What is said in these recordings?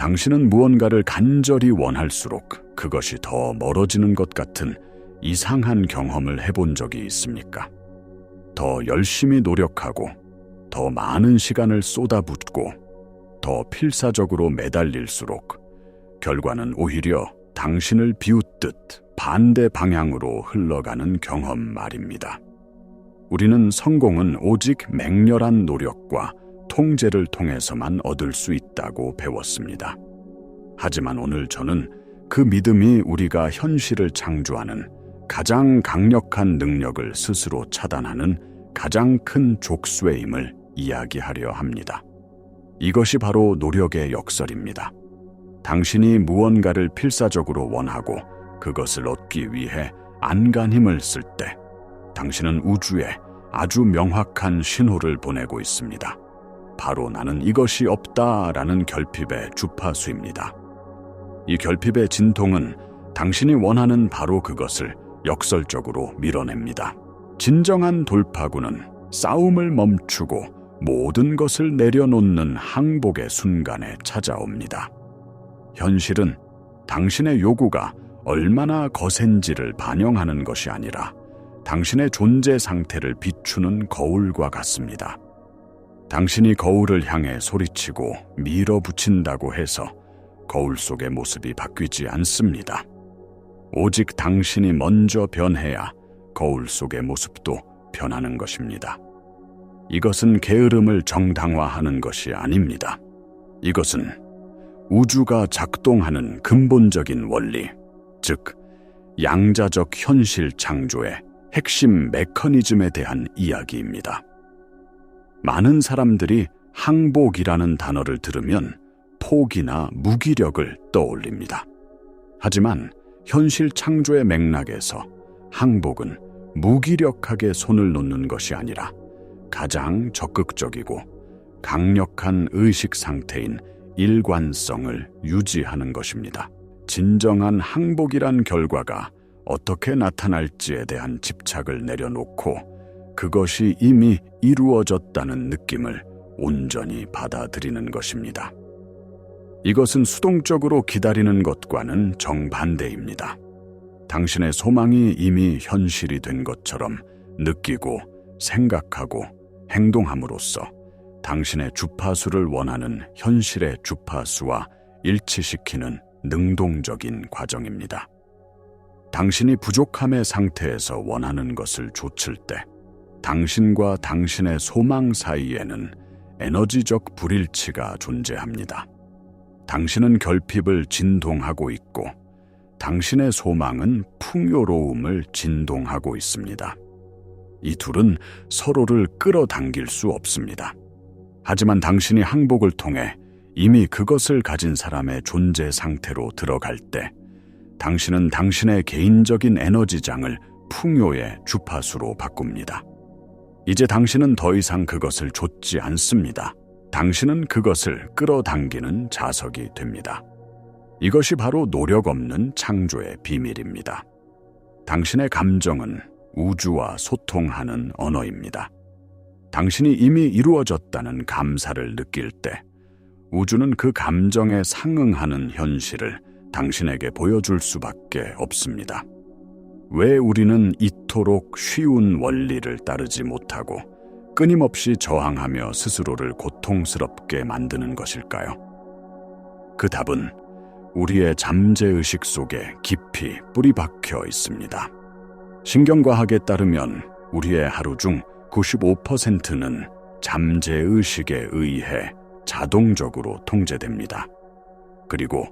당신은 무언가를 간절히 원할수록 그것이 더 멀어지는 것 같은 이상한 경험을 해본 적이 있습니까? 더 열심히 노력하고 더 많은 시간을 쏟아붓고 더 필사적으로 매달릴수록 결과는 오히려 당신을 비웃듯 반대 방향으로 흘러가는 경험 말입니다. 우리는 성공은 오직 맹렬한 노력과 통제를 통해서만 얻을 수 있다고 배웠습니다. 하지만 오늘 저는 그 믿음이 우리가 현실을 창조하는 가장 강력한 능력을 스스로 차단하는 가장 큰 족쇄임을 이야기하려 합니다. 이것이 바로 노력의 역설입니다. 당신이 무언가를 필사적으로 원하고 그것을 얻기 위해 안간힘을 쓸 때 당신은 우주에 아주 명확한 신호를 보내고 있습니다. 바로 나는 이것이 없다라는 결핍의 주파수입니다. 이 결핍의 진통은 당신이 원하는 바로 그것을 역설적으로 밀어냅니다. 진정한 돌파구는 싸움을 멈추고 모든 것을 내려놓는 항복의 순간에 찾아옵니다. 현실은 당신의 요구가 얼마나 거센지를 반영하는 것이 아니라 당신의 존재 상태를 비추는 거울과 같습니다. 당신이 거울을 향해 소리치고 밀어붙인다고 해서 거울 속의 모습이 바뀌지 않습니다. 오직 당신이 먼저 변해야 거울 속의 모습도 변하는 것입니다. 이것은 게으름을 정당화하는 것이 아닙니다. 이것은 우주가 작동하는 근본적인 원리, 즉 양자적 현실 창조의 핵심 메커니즘에 대한 이야기입니다. 많은 사람들이 항복이라는 단어를 들으면 포기나 무기력을 떠올립니다. 하지만 현실 창조의 맥락에서 항복은 무기력하게 손을 놓는 것이 아니라 가장 적극적이고 강력한 의식 상태인 일관성을 유지하는 것입니다. 진정한 항복이란 결과가 어떻게 나타날지에 대한 집착을 내려놓고 그것이 이미 이루어졌다는 느낌을 온전히 받아들이는 것입니다. 이것은 수동적으로 기다리는 것과는 정반대입니다. 당신의 소망이 이미 현실이 된 것처럼 느끼고 생각하고 행동함으로써 당신의 주파수를 원하는 현실의 주파수와 일치시키는 능동적인 과정입니다. 당신이 부족함의 상태에서 원하는 것을 좇을 때 당신과 당신의 소망 사이에는 에너지적 불일치가 존재합니다. 당신은 결핍을 진동하고 있고 당신의 소망은 풍요로움을 진동하고 있습니다. 이 둘은 서로를 끌어당길 수 없습니다. 하지만 당신이 항복을 통해 이미 그것을 가진 사람의 존재 상태로 들어갈 때 당신은 당신의 개인적인 에너지장을 풍요의 주파수로 바꿉니다. 이제 당신은 더 이상 그것을 좇지 않습니다. 당신은 그것을 끌어당기는 자석이 됩니다. 이것이 바로 노력 없는 창조의 비밀입니다. 당신의 감정은 우주와 소통하는 언어입니다. 당신이 이미 이루어졌다는 감사를 느낄 때 우주는 그 감정에 상응하는 현실을 당신에게 보여줄 수밖에 없습니다. 왜 우리는 이토록 쉬운 원리를 따르지 못하고 끊임없이 저항하며 스스로를 고통스럽게 만드는 것일까요? 그 답은 우리의 잠재의식 속에 깊이 뿌리박혀 있습니다. 신경과학에 따르면 우리의 하루 중 95%는 잠재의식에 의해 자동적으로 통제됩니다. 그리고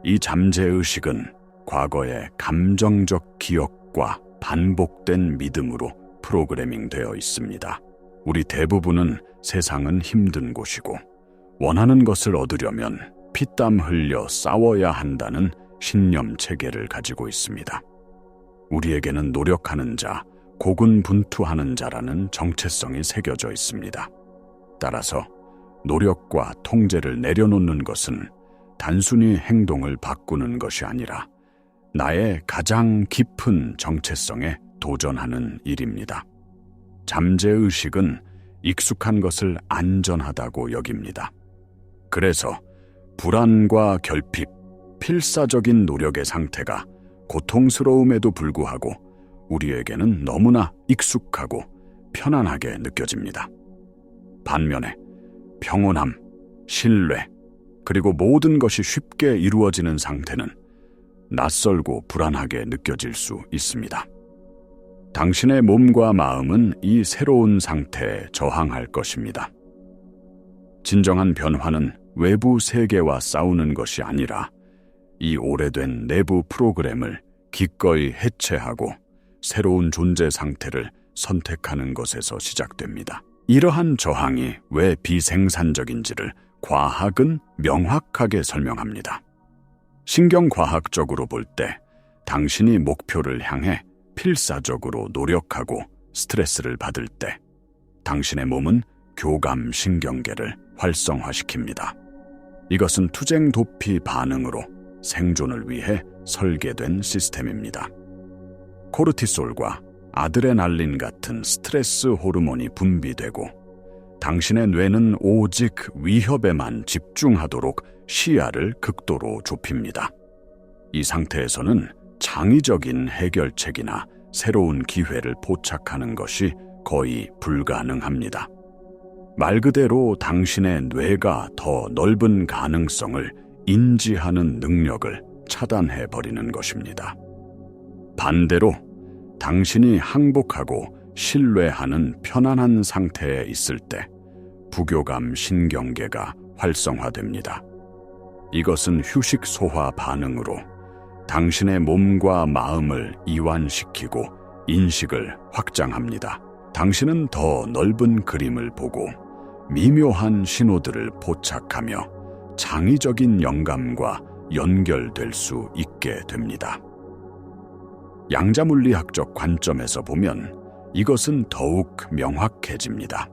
이 잠재의식은 과거의 감정적 기억과 반복된 믿음으로 프로그래밍 되어 있습니다. 우리 대부분은 세상은 힘든 곳이고 원하는 것을 얻으려면 피땀 흘려 싸워야 한다는 신념 체계를 가지고 있습니다. 우리에게는 노력하는 자, 고군분투하는 자라는 정체성이 새겨져 있습니다. 따라서 노력과 통제를 내려놓는 것은 단순히 행동을 바꾸는 것이 아니라 나의 가장 깊은 정체성에 도전하는 일입니다. 잠재의식은 익숙한 것을 안전하다고 여깁니다. 그래서 불안과 결핍, 필사적인 노력의 상태가 고통스러움에도 불구하고 우리에게는 너무나 익숙하고 편안하게 느껴집니다. 반면에 평온함, 신뢰, 그리고 모든 것이 쉽게 이루어지는 상태는 낯설고 불안하게 느껴질 수 있습니다. 당신의 몸과 마음은 이 새로운 상태에 저항할 것입니다. 진정한 변화는 외부 세계와 싸우는 것이 아니라 이 오래된 내부 프로그램을 기꺼이 해체하고 새로운 존재 상태를 선택하는 것에서 시작됩니다. 이러한 저항이 왜 비생산적인지를 과학은 명확하게 설명합니다. 신경과학적으로 볼 때 당신이 목표를 향해 필사적으로 노력하고 스트레스를 받을 때 당신의 몸은 교감신경계를 활성화시킵니다. 이것은 투쟁 도피 반응으로 생존을 위해 설계된 시스템입니다. 코르티솔과 아드레날린 같은 스트레스 호르몬이 분비되고 당신의 뇌는 오직 위협에만 집중하도록 시야를 극도로 좁힙니다. 이 상태에서는 창의적인 해결책이나 새로운 기회를 포착하는 것이 거의 불가능합니다. 말 그대로 당신의 뇌가 더 넓은 가능성을 인지하는 능력을 차단해버리는 것입니다. 반대로 당신이 항복하고 신뢰하는 편안한 상태에 있을 때 부교감 신경계가 활성화됩니다. 이것은 휴식 소화 반응으로 당신의 몸과 마음을 이완시키고 인식을 확장합니다. 당신은 더 넓은 그림을 보고 미묘한 신호들을 포착하며 창의적인 영감과 연결될 수 있게 됩니다. 양자물리학적 관점에서 보면 이것은 더욱 명확해집니다.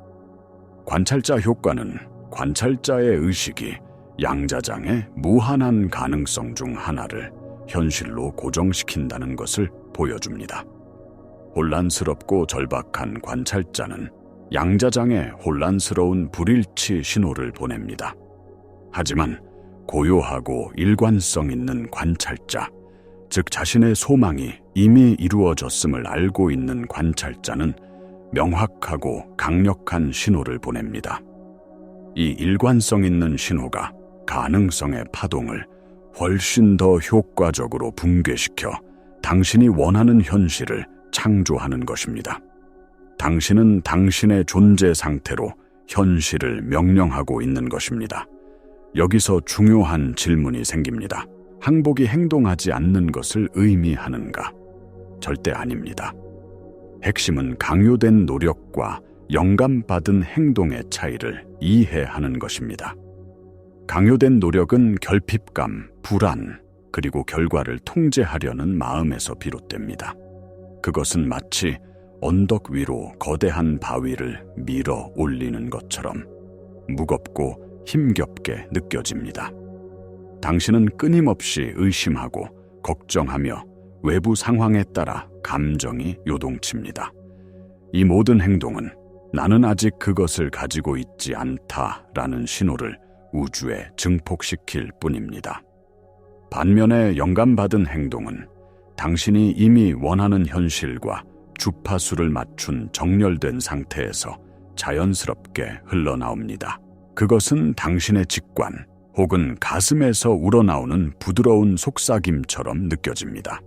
관찰자 효과는 관찰자의 의식이 양자장의 무한한 가능성 중 하나를 현실로 고정시킨다는 것을 보여줍니다. 혼란스럽고 절박한 관찰자는 양자장에 혼란스러운 불일치 신호를 보냅니다. 하지만 고요하고 일관성 있는 관찰자, 즉 자신의 소망이 이미 이루어졌음을 알고 있는 관찰자는 명확하고 강력한 신호를 보냅니다. 이 일관성 있는 신호가 가능성의 파동을 훨씬 더 효과적으로 붕괴시켜 당신이 원하는 현실을 창조하는 것입니다. 당신은 당신의 존재 상태로 현실을 명령하고 있는 것입니다. 여기서 중요한 질문이 생깁니다. 항복이 행동하지 않는 것을 의미하는가? 절대 아닙니다. 핵심은 강요된 노력과 영감받은 행동의 차이를 이해하는 것입니다. 강요된 노력은 결핍감, 불안, 그리고 결과를 통제하려는 마음에서 비롯됩니다. 그것은 마치 언덕 위로 거대한 바위를 밀어 올리는 것처럼 무겁고 힘겹게 느껴집니다. 당신은 끊임없이 의심하고 걱정하며 외부 상황에 따라 감정이 요동칩니다. 이 모든 행동은 나는 아직 그것을 가지고 있지 않다라는 신호를 우주에 증폭시킬 뿐입니다. 반면에 영감받은 행동은 당신이 이미 원하는 현실과 주파수를 맞춘 정렬된 상태에서 자연스럽게 흘러나옵니다. 그것은 당신의 직관 혹은 가슴에서 우러나오는 부드러운 속삭임처럼 느껴집니다.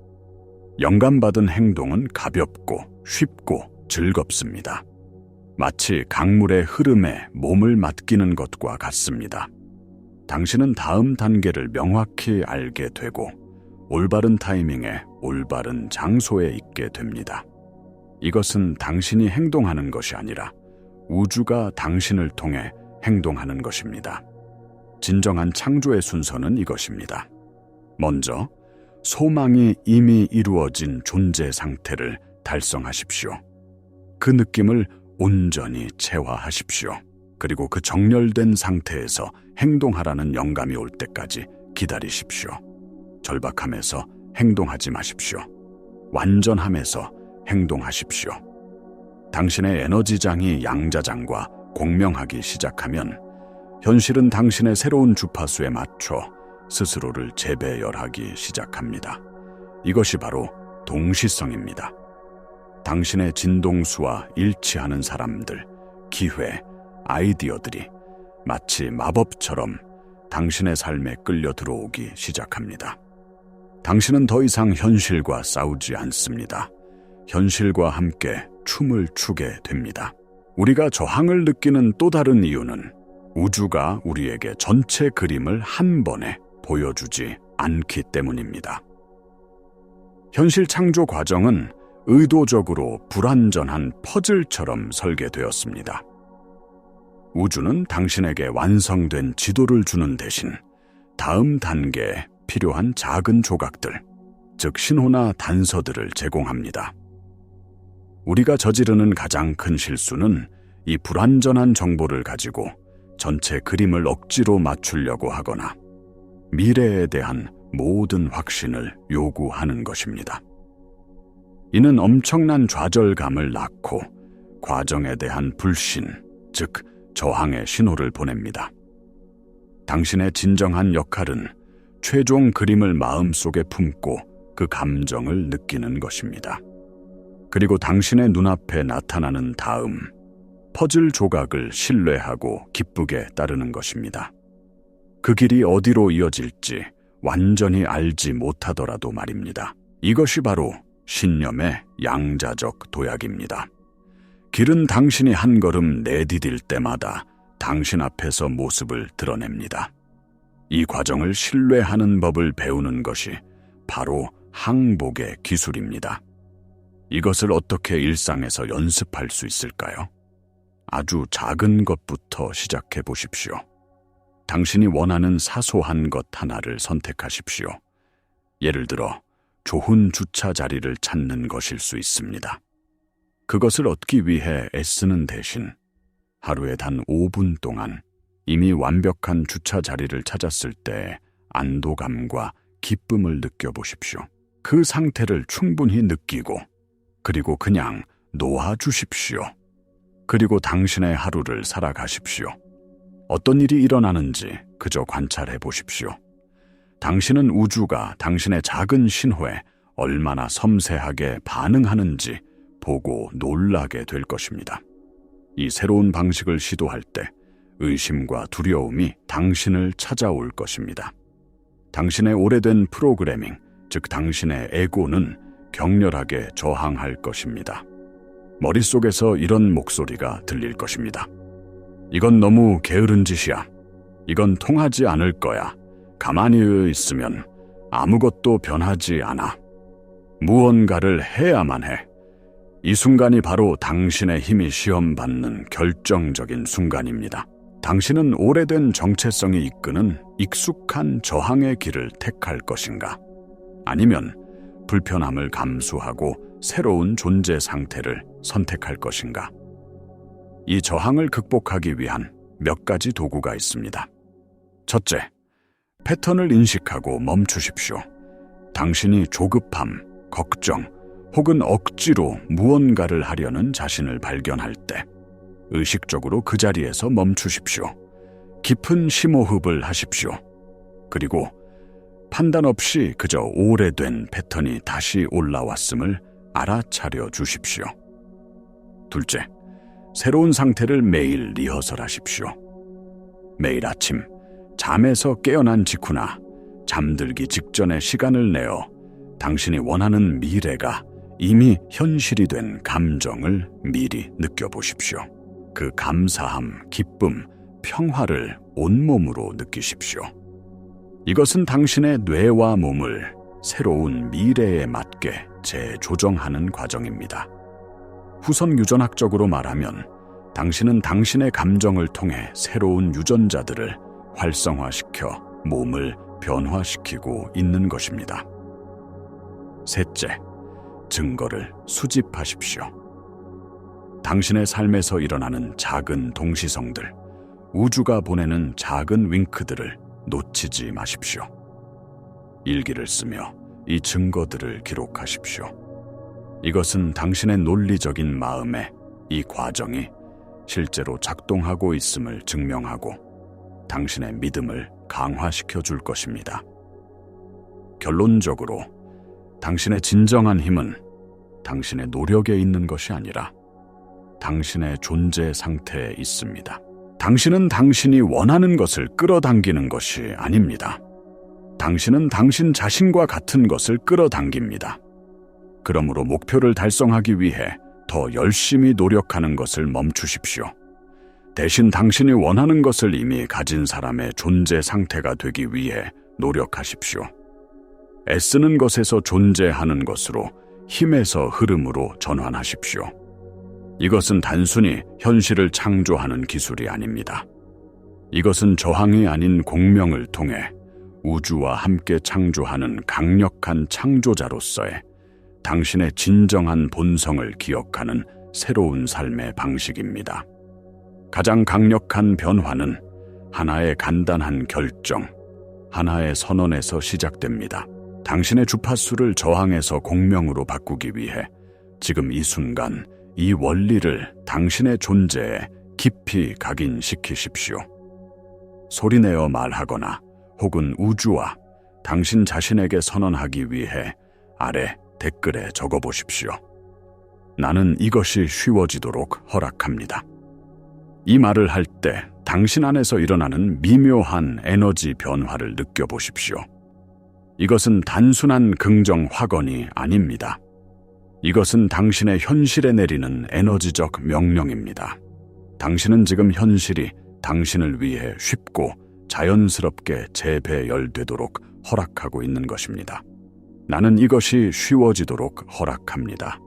영감받은 행동은 가볍고 쉽고 즐겁습니다. 마치 강물의 흐름에 몸을 맡기는 것과 같습니다. 당신은 다음 단계를 명확히 알게 되고 올바른 타이밍에 올바른 장소에 있게 됩니다. 이것은 당신이 행동하는 것이 아니라 우주가 당신을 통해 행동하는 것입니다. 진정한 창조의 순서는 이것입니다. 먼저 소망이 이미 이루어진 존재 상태를 달성하십시오. 그 느낌을 온전히 체화하십시오. 그리고 그 정렬된 상태에서 행동하라는 영감이 올 때까지 기다리십시오. 절박함에서 행동하지 마십시오. 완전함에서 행동하십시오. 당신의 에너지장이 양자장과 공명하기 시작하면 현실은 당신의 새로운 주파수에 맞춰 스스로를 재배열하기 시작합니다. 이것이 바로 동시성입니다. 당신의 진동수와 일치하는 사람들, 기회, 아이디어들이 마치 마법처럼 당신의 삶에 끌려 들어오기 시작합니다. 당신은 더 이상 현실과 싸우지 않습니다. 현실과 함께 춤을 추게 됩니다. 우리가 저항을 느끼는 또 다른 이유는 우주가 우리에게 전체 그림을 한 번에 보여주지 않기 때문입니다. 현실 창조 과정은 의도적으로 불완전한 퍼즐처럼 설계되었습니다. 우주는 당신에게 완성된 지도를 주는 대신 다음 단계에 필요한 작은 조각들, 즉 신호나 단서들을 제공합니다. 우리가 저지르는 가장 큰 실수는 이 불완전한 정보를 가지고 전체 그림을 억지로 맞추려고 하거나 미래에 대한 모든 확신을 요구하는 것입니다. 이는 엄청난 좌절감을 낳고 과정에 대한 불신, 즉 저항의 신호를 보냅니다. 당신의 진정한 역할은 최종 그림을 마음속에 품고 그 감정을 느끼는 것입니다. 그리고 당신의 눈앞에 나타나는 다음 퍼즐 조각을 신뢰하고 기쁘게 따르는 것입니다. 그 길이 어디로 이어질지 완전히 알지 못하더라도 말입니다. 이것이 바로 신념의 양자적 도약입니다. 길은 당신이 한 걸음 내디딜 때마다 당신 앞에서 모습을 드러냅니다. 이 과정을 신뢰하는 법을 배우는 것이 바로 항복의 기술입니다. 이것을 어떻게 일상에서 연습할 수 있을까요? 아주 작은 것부터 시작해 보십시오. 당신이 원하는 사소한 것 하나를 선택하십시오. 예를 들어, 좋은 주차 자리를 찾는 것일 수 있습니다. 그것을 얻기 위해 애쓰는 대신 하루에 단 5분 동안 이미 완벽한 주차 자리를 찾았을 때 안도감과 기쁨을 느껴보십시오. 그 상태를 충분히 느끼고 그리고 그냥 놓아주십시오. 그리고 당신의 하루를 살아가십시오. 어떤 일이 일어나는지 그저 관찰해 보십시오. 당신은 우주가 당신의 작은 신호에 얼마나 섬세하게 반응하는지 보고 놀라게 될 것입니다. 이 새로운 방식을 시도할 때 의심과 두려움이 당신을 찾아올 것입니다. 당신의 오래된 프로그래밍, 즉 당신의 에고는 격렬하게 저항할 것입니다. 머릿속에서 이런 목소리가 들릴 것입니다. 이건 너무 게으른 짓이야. 이건 통하지 않을 거야. 가만히 있으면 아무것도 변하지 않아. 무언가를 해야만 해. 이 순간이 바로 당신의 힘이 시험받는 결정적인 순간입니다. 당신은 오래된 정체성이 이끄는 익숙한 저항의 길을 택할 것인가? 아니면 불편함을 감수하고 새로운 존재 상태를 선택할 것인가? 이 저항을 극복하기 위한 몇 가지 도구가 있습니다. 첫째, 패턴을 인식하고 멈추십시오. 당신이 조급함, 걱정, 혹은 억지로 무언가를 하려는 자신을 발견할 때 의식적으로 그 자리에서 멈추십시오. 깊은 심호흡을 하십시오. 그리고 판단 없이 그저 오래된 패턴이 다시 올라왔음을 알아차려 주십시오. 둘째, 새로운 상태를 매일 리허설하십시오. 매일 아침 잠에서 깨어난 직후나 잠들기 직전에 시간을 내어 당신이 원하는 미래가 이미 현실이 된 감정을 미리 느껴보십시오. 그 감사함, 기쁨, 평화를 온몸으로 느끼십시오. 이것은 당신의 뇌와 몸을 새로운 미래에 맞게 재조정하는 과정입니다. 후선 유전학적으로 말하면 당신은 당신의 감정을 통해 새로운 유전자들을 활성화시켜 몸을 변화시키고 있는 것입니다. 셋째, 증거를 수집하십시오. 당신의 삶에서 일어나는 작은 동시성들, 우주가 보내는 작은 윙크들을 놓치지 마십시오. 일기를 쓰며 이 증거들을 기록하십시오. 이것은 당신의 논리적인 마음에 이 과정이 실제로 작동하고 있음을 증명하고 당신의 믿음을 강화시켜 줄 것입니다. 결론적으로 당신의 진정한 힘은 당신의 노력에 있는 것이 아니라 당신의 존재 상태에 있습니다. 당신은 당신이 원하는 것을 끌어당기는 것이 아닙니다. 당신은 당신 자신과 같은 것을 끌어당깁니다. 그러므로 목표를 달성하기 위해 더 열심히 노력하는 것을 멈추십시오. 대신 당신이 원하는 것을 이미 가진 사람의 존재 상태가 되기 위해 노력하십시오. 애쓰는 것에서 존재하는 것으로, 힘에서 흐름으로 전환하십시오. 이것은 단순히 현실을 창조하는 기술이 아닙니다. 이것은 저항이 아닌 공명을 통해 우주와 함께 창조하는 강력한 창조자로서의 당신의 진정한 본성을 기억하는 새로운 삶의 방식입니다. 가장 강력한 변화는 하나의 간단한 결정, 하나의 선언에서 시작됩니다. 당신의 주파수를 저항에서 공명으로 바꾸기 위해 지금 이 순간 이 원리를 당신의 존재에 깊이 각인시키십시오. 소리내어 말하거나 혹은 우주와 당신 자신에게 선언하기 위해 아래 댓글에 적어보십시오. 나는 이것이 쉬워지도록 허락합니다. 이 말을 할 때 당신 안에서 일어나는 미묘한 에너지 변화를 느껴보십시오. 이것은 단순한 긍정 확언이 아닙니다. 이것은 당신의 현실에 내리는 에너지적 명령입니다. 당신은 지금 현실이 당신을 위해 쉽고 자연스럽게 재배열되도록 허락하고 있는 것입니다. 나는 이것이 쉬워지도록 허락합니다.